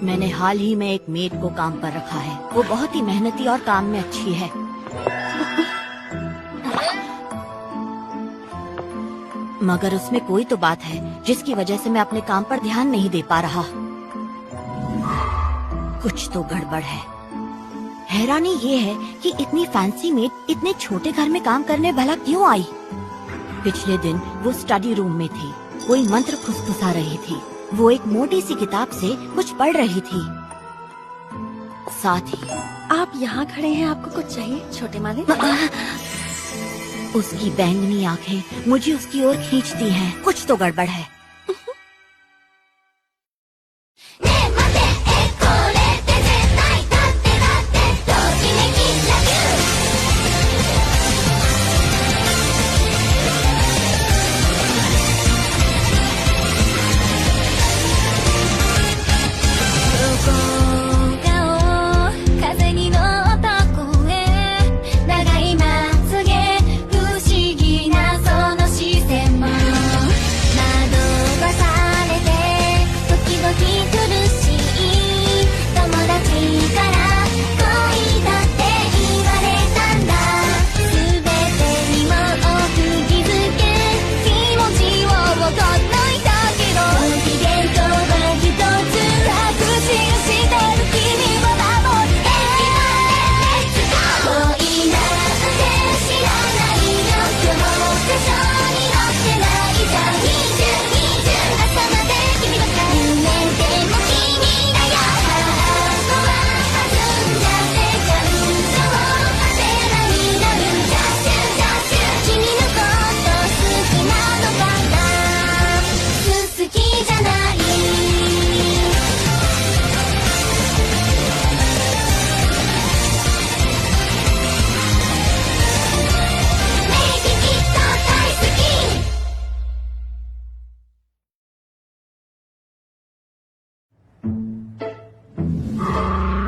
मैंने हाल ही में एक मेड को काम पर रखा है। वो बहुत ही मेहनती और काम में अच्छी है। मगर उसमें कोई तो बात है जिसकी वजह से मैं अपने काम पर ध्यान नहीं दे पा रहा। कुछ तो गड़बड़ है। हैरानी ये है कि इतनी फैंसी मेड इतने छोटे घर में काम करने भला क्यों आई। पिछले दिन वो स्टडी रूम में थी, कोई मंत्र फुसफुसा रही थी। वो एक मोटी सी किताब से कुछ पढ़ रही थी। साथ ही आप यहाँ खड़े हैं, आपको कुछ चाहिए छोटे मालिक? उसकी बैंगनी आंखें मुझे उसकी ओर खींचती हैं। कुछ तो गड़बड़ है।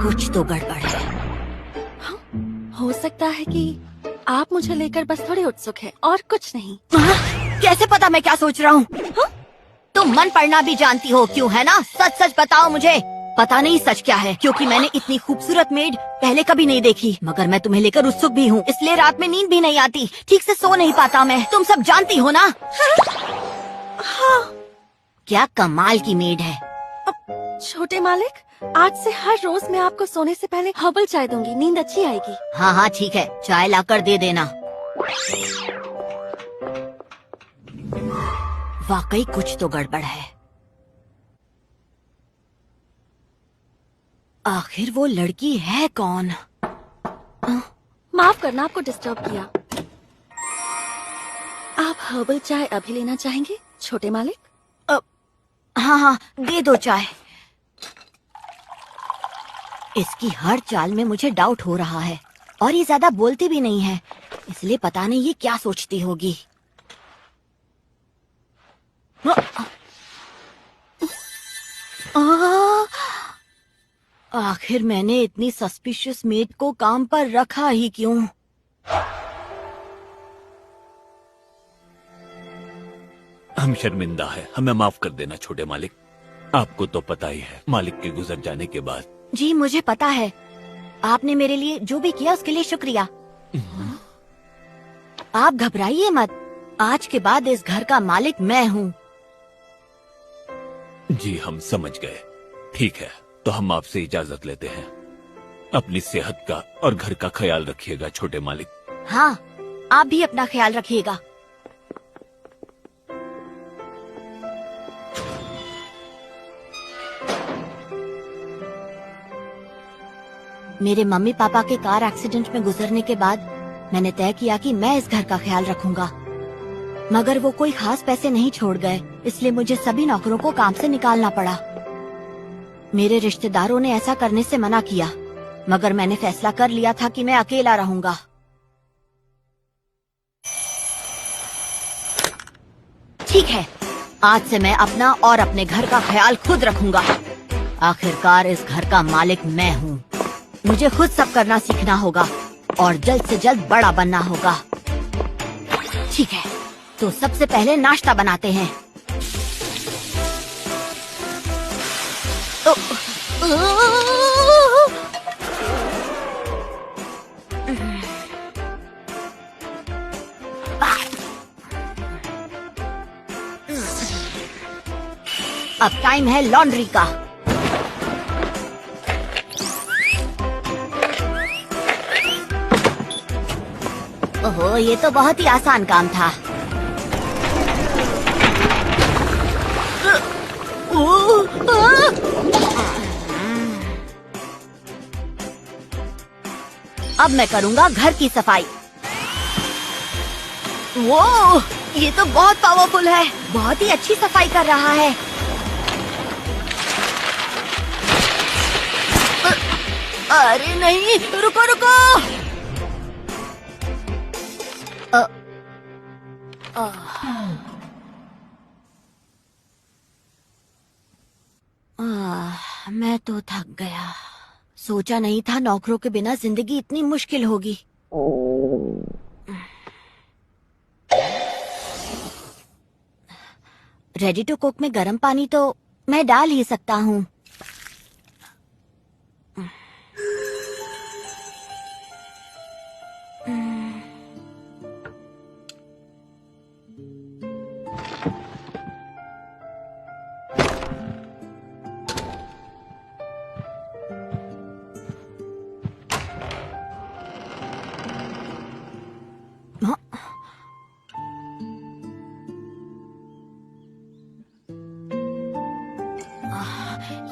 कुछ तो गड़बड़ है। हाँ, हो सकता है कि आप मुझे लेकर बस थोड़े उत्सुक हैं और कुछ नहीं। कैसे पता मैं क्या सोच रहा हूँ? तुम मन पढ़ना भी जानती हो क्यों, है ना? सच सच बताओ मुझे। पता नहीं सच क्या है, क्योंकि मैंने इतनी खूबसूरत मेड पहले कभी नहीं देखी। मगर मैं तुम्हें लेकर उत्सुक भी हूँ, इसलिए रात में नींद भी नहीं आती, ठीक से सो नहीं पाता मैं। तुम सब जानती हो ना? हाँ। क्या कमाल की मेड है। छोटे मालिक, आज से हर रोज मैं आपको सोने से पहले हर्बल चाय दूंगी, नींद अच्छी आएगी। हाँ हाँ ठीक है, चाय लाकर दे देना। वाकई कुछ तो गड़बड़ है। आखिर वो लड़की है कौन? माफ करना आपको डिस्टर्ब किया। आप हर्बल चाय अभी लेना चाहेंगे छोटे मालिक? हाँ हाँ दे दो चाय। इसकी हर चाल में मुझे डाउट हो रहा है और ये ज्यादा बोलती भी नहीं है, इसलिए पता नहीं ये क्या सोचती होगी। आखिर मैंने इतनी सस्पिशियस मेड को काम पर रखा ही क्यों? हम शर्मिंदा है, हमें माफ कर देना छोटे मालिक। आपको तो पता ही है, मालिक के गुजर जाने के बाद। जी मुझे पता है, आपने मेरे लिए जो भी किया उसके लिए शुक्रिया। आप घबराइए मत, आज के बाद इस घर का मालिक मैं हूँ। जी हम समझ गए। ठीक है, तो हम आपसे इजाजत लेते हैं। अपनी सेहत का और घर का ख्याल रखिएगा छोटे मालिक। हाँ, आप भी अपना ख्याल रखिएगा। मेरे मम्मी पापा के कार एक्सीडेंट में गुजरने के बाद मैंने तय किया कि मैं इस घर का ख्याल रखूंगा। मगर वो कोई खास पैसे नहीं छोड़ गए, इसलिए मुझे सभी नौकरों को काम से निकालना पड़ा। मेरे रिश्तेदारों ने ऐसा करने से मना किया, मगर मैंने फैसला कर लिया था कि मैं अकेला रहूंगा। ठीक है, आज से मैं अपना और अपने घर का ख्याल खुद रखूंगा। आखिरकार इस घर का मालिक मैं हूँ। मुझे खुद सब करना सीखना होगा और जल्द से जल्द बड़ा बनना होगा। ठीक है, तो सबसे पहले नाश्ता बनाते हैं। अब टाइम है लॉन्ड्री का। ओहो, ये तो बहुत ही आसान काम था। अब मैं करूंगा घर की सफाई। वो, ये तो बहुत पावरफुल है, बहुत ही अच्छी सफाई कर रहा है। अरे नहीं, रुको रुको। मैं तो थक गया। सोचा नहीं था नौकरों के बिना जिंदगी इतनी मुश्किल होगी। रेडी टू कुक में गर्म पानी तो मैं डाल ही सकता हूँ।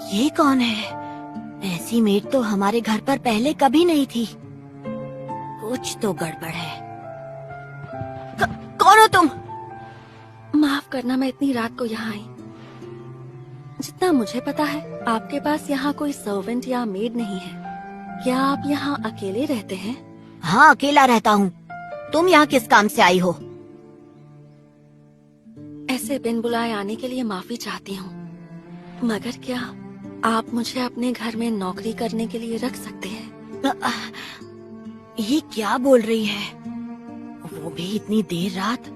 ये कौन है? ऐसी मेड तो हमारे घर पर पहले कभी नहीं थी। कुछ तो गड़बड़ है। कौन हो तुम? माफ करना, मैं इतनी रात को यहाँ आई। जितना मुझे पता है, आपके पास यहाँ कोई सर्वेंट या मेड नहीं है। क्या आप यहाँ अकेले रहते हैं? हाँ, अकेला रहता हूँ। तुम यहाँ किस काम से आई हो? ऐसे बिन बुलाए आने के लिए माफी चाहती हूँ, मगर क्या आप मुझे अपने घर में नौकरी करने के लिए रख सकते हैं? ये क्या बोल रही है? वो भी इतनी देर रात?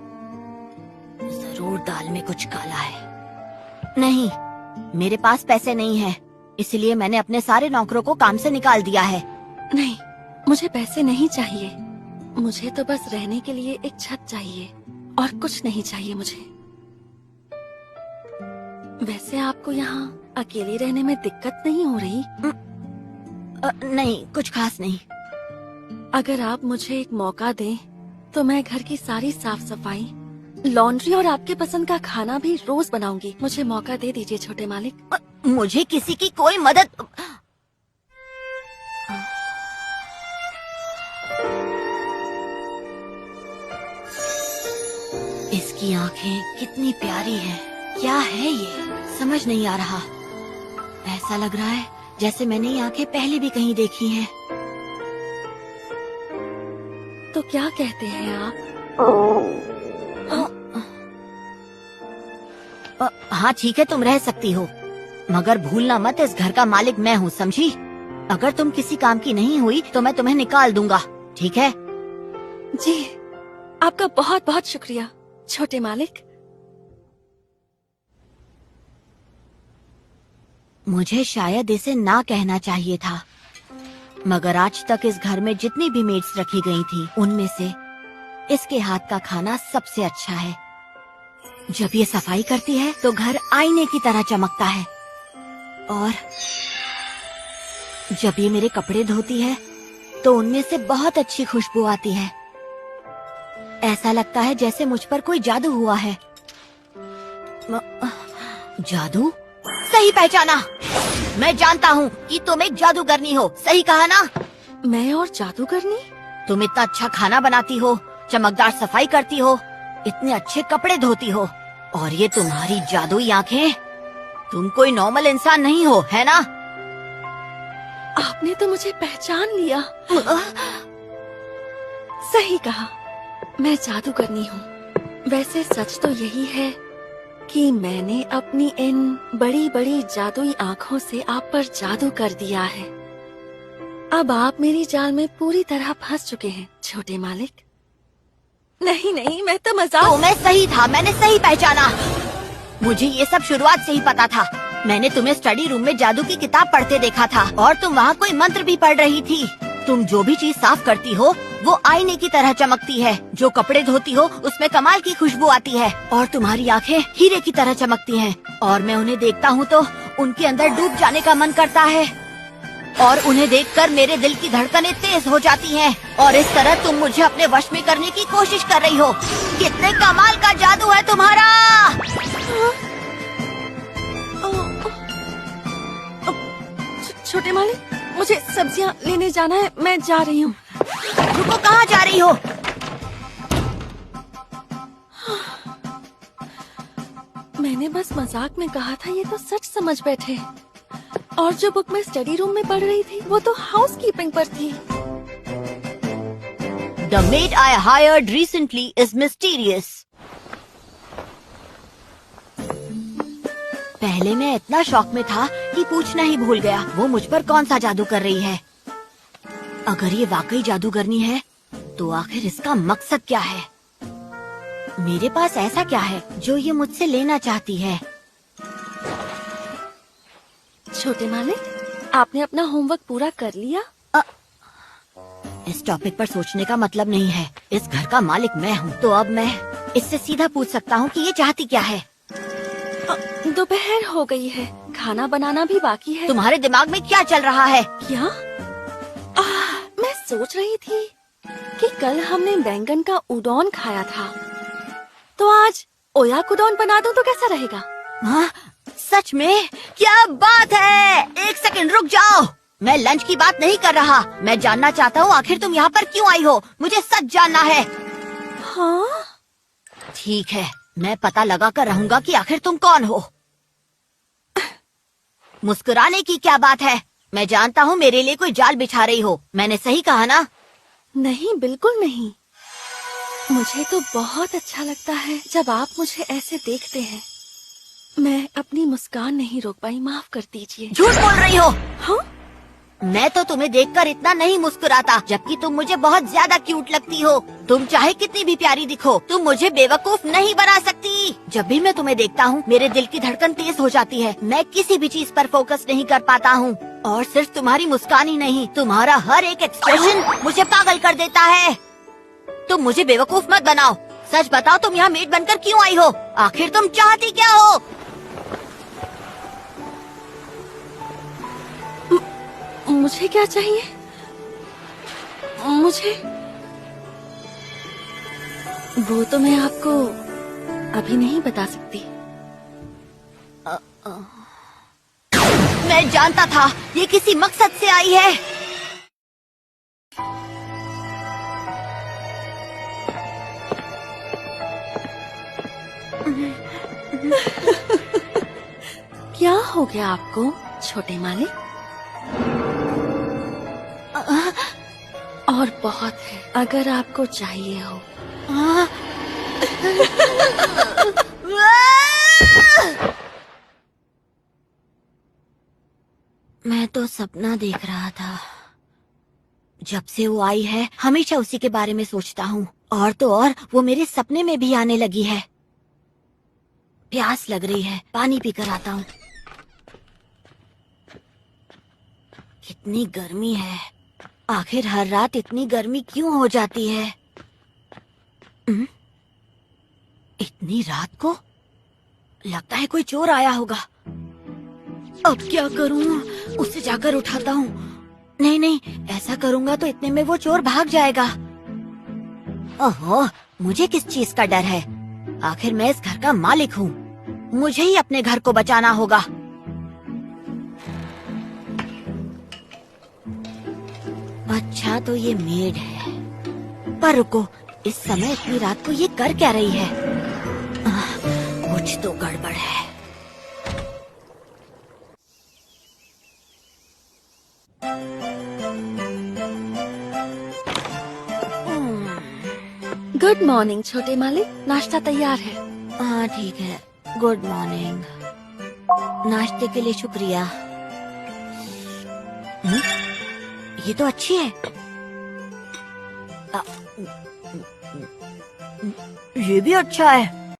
जरूर दाल में कुछ काला है। नहीं, मेरे पास पैसे नहीं है, इसलिए मैंने अपने सारे नौकरों को काम से निकाल दिया है। नहीं, मुझे पैसे नहीं चाहिए। मुझे तो बस रहने के लिए एक छत चाहिए और कुछ नहीं चाहिए मुझे। वैसे आपको यहाँ अकेले रहने में दिक्कत नहीं हो रही? नहीं, कुछ खास नहीं। अगर आप मुझे एक मौका दें तो मैं घर की सारी साफ सफाई, लॉन्ड्री और आपके पसंद का खाना भी रोज बनाऊंगी। मुझे मौका दे दीजिए छोटे मालिक। मुझे किसी की कोई मदद। इसकी आंखें कितनी प्यारी हैं। क्या है ये? समझ नहीं आ रहा। ऐसा लग रहा है जैसे मैंने ये आंखें पहले भी कहीं देखी हैं। तो क्या कहते हैं आप? हाँ ठीक है, तुम रह सकती हो, मगर भूलना मत इस घर का मालिक मैं हूँ, समझी? अगर तुम किसी काम की नहीं हुई तो मैं तुम्हें निकाल दूंगा, ठीक है? जी, आपका बहुत बहुत शुक्रिया छोटे मालिक। मुझे शायद इसे ना कहना चाहिए था, मगर आज तक इस घर में जितनी भी मेड्स रखी गई थी, उनमें से इसके हाथ का खाना सबसे अच्छा है। जब ये सफाई करती है तो घर आईने की तरह चमकता है, और जब ये मेरे कपड़े धोती है तो उनमें से बहुत अच्छी खुशबू आती है। ऐसा लगता है जैसे मुझ पर कोई जादू हुआ है। जादू? सही पहचाना। मैं जानता हूँ कि तुम एक जादूगरनी हो, सही कहा ना? मैं और जादूगरनी? तुम इतना अच्छा खाना बनाती हो, चमकदार सफाई करती हो, इतने अच्छे कपड़े धोती हो, और ये तुम्हारी जादुई आंखें। तुम कोई नॉर्मल इंसान नहीं हो, है ना? आपने तो मुझे पहचान लिया। सही कहा, मैं जादूगरनी हूँ। वैसे सच तो यही है कि मैंने अपनी इन बड़ी बड़ी जादुई आँखों से आप पर जादू कर दिया है। अब आप मेरी जाल में पूरी तरह फंस चुके हैं छोटे मालिक। नहीं नहीं, मैं तो मजाक। तो मैं सही था, मैंने सही पहचाना। मुझे ये सब शुरुआत से ही पता था। मैंने तुम्हें स्टडी रूम में जादू की किताब पढ़ते देखा था और तुम वहाँ कोई मंत्र भी पढ़ रही थी। तुम जो भी चीज साफ करती हो वो आईने की तरह चमकती है। जो कपड़े धोती हो उसमें कमाल की खुशबू आती है और तुम्हारी आंखें हीरे की तरह चमकती हैं। और मैं उन्हें देखता हूँ तो उनके अंदर डूब जाने का मन करता है और उन्हें देखकर मेरे दिल की धड़कनें तेज हो जाती हैं। और इस तरह तुम मुझे अपने वश में करने की कोशिश कर रही हो। कितने कमाल का जादू है तुम्हारा। छोटे मालिक, मुझे सब्जियां लेने जाना है, मैं जा रही हूँ। रुको, कहाँ जा रही हो? मैंने बस मजाक में कहा था, ये तो सच समझ बैठे। और जो बुक मैं स्टडी रूम में पढ़ रही थी वो तो हाउसकीपिंग पर थी। The maid I hired recently is mysterious. पहले मैं इतना शौक में था कि पूछना ही भूल गया वो मुझ पर कौन सा जादू कर रही है। अगर ये वाकई जादूगरनी है तो आखिर इसका मकसद क्या है? मेरे पास ऐसा क्या है जो ये मुझसे लेना चाहती है? छोटे मालिक, आपने अपना होमवर्क पूरा कर लिया? इस टॉपिक पर सोचने का मतलब नहीं है। इस घर का मालिक मैं हूँ, तो अब मैं इससे सीधा पूछ सकता हूँ कि ये चाहती क्या है। दोपहर हो गई है, खाना बनाना भी बाकी है। तुम्हारे दिमाग में क्या चल रहा है? क्या? मैं सोच रही थी कि कल हमने बैंगन का उडोन खाया था, तो आज ओयाकुडोन बना दूं तो कैसा रहेगा? हाँ, सच में? क्या बात है! एक सेकंड रुक जाओ, मैं लंच की बात नहीं कर रहा। मैं जानना चाहता हूँ आखिर तुम यहाँ पर क्यों आई हो। मुझे सच जानना है। हाँ? ठीक है, मैं पता लगा कर रहूंगा कि आखिर तुम कौन हो। मुस्कुराने की क्या बात है? मैं जानता हूँ मेरे लिए कोई जाल बिछा रही हो। मैंने सही कहा ना? नहीं, बिल्कुल नहीं। मुझे तो बहुत अच्छा लगता है जब आप मुझे ऐसे देखते हैं। मैं अपनी मुस्कान नहीं रोक पाई, माफ कर दीजिए। झूठ बोल रही हो। हाँ? मैं तो तुम्हें देखकर इतना नहीं मुस्कुराता, जबकि तुम मुझे बहुत ज्यादा क्यूट लगती हो। तुम चाहे कितनी भी प्यारी दिखो, तुम मुझे बेवकूफ नहीं बना सकती। जब भी मैं तुम्हें देखता हूँ मेरे दिल की धड़कन तेज हो जाती है। मैं किसी भी चीज पर फोकस नहीं कर पाता हूँ। और सिर्फ तुम्हारी मुस्कान ही नहीं, तुम्हारा हर एक एक्सप्रेशन मुझे पागल कर देता है। तुम मुझे बेवकूफ मत बनाओ। सच बताओ, तुम यहाँ मेड बनकर क्यों आई हो? आखिर तुम चाहती क्या हो? मुझे क्या चाहिए? मुझे वो तो मैं आपको अभी नहीं बता सकती। मैं जानता था ये किसी मकसद से आई है। क्या हो गया आपको, छोटे मालिक? और बहुत है, अगर आपको चाहिए हो। मैं तो सपना देख रहा था। जब से वो आई है हमेशा उसी के बारे में सोचता हूँ। और तो और वो मेरे सपने में भी आने लगी है। प्यास लग रही है, पानी पीकर आता हूँ। कितनी गर्मी है। आखिर हर रात इतनी गर्मी क्यों हो जाती है? इतनी रात को? लगता है कोई चोर आया होगा। अब क्या करूं? उससे जाकर उठाता हूँ। नहीं नहीं, ऐसा करूंगा तो इतने में वो चोर भाग जाएगा। ओहो, मुझे किस चीज का डर है? आखिर मैं इस घर का मालिक हूँ। मुझे ही अपने घर को बचाना होगा। अच्छा, तो ये मेड है। पर रुको, इस समय इतनी रात को ये कर क्या रही है? कुछ तो गड़बड़ है। गुड मॉर्निंग छोटे मालिक, नाश्ता तैयार है। हाँ ठीक है, गुड मॉर्निंग। नाश्ते के लिए शुक्रिया। ये तो अच्छी है। ये भी अच्छा है।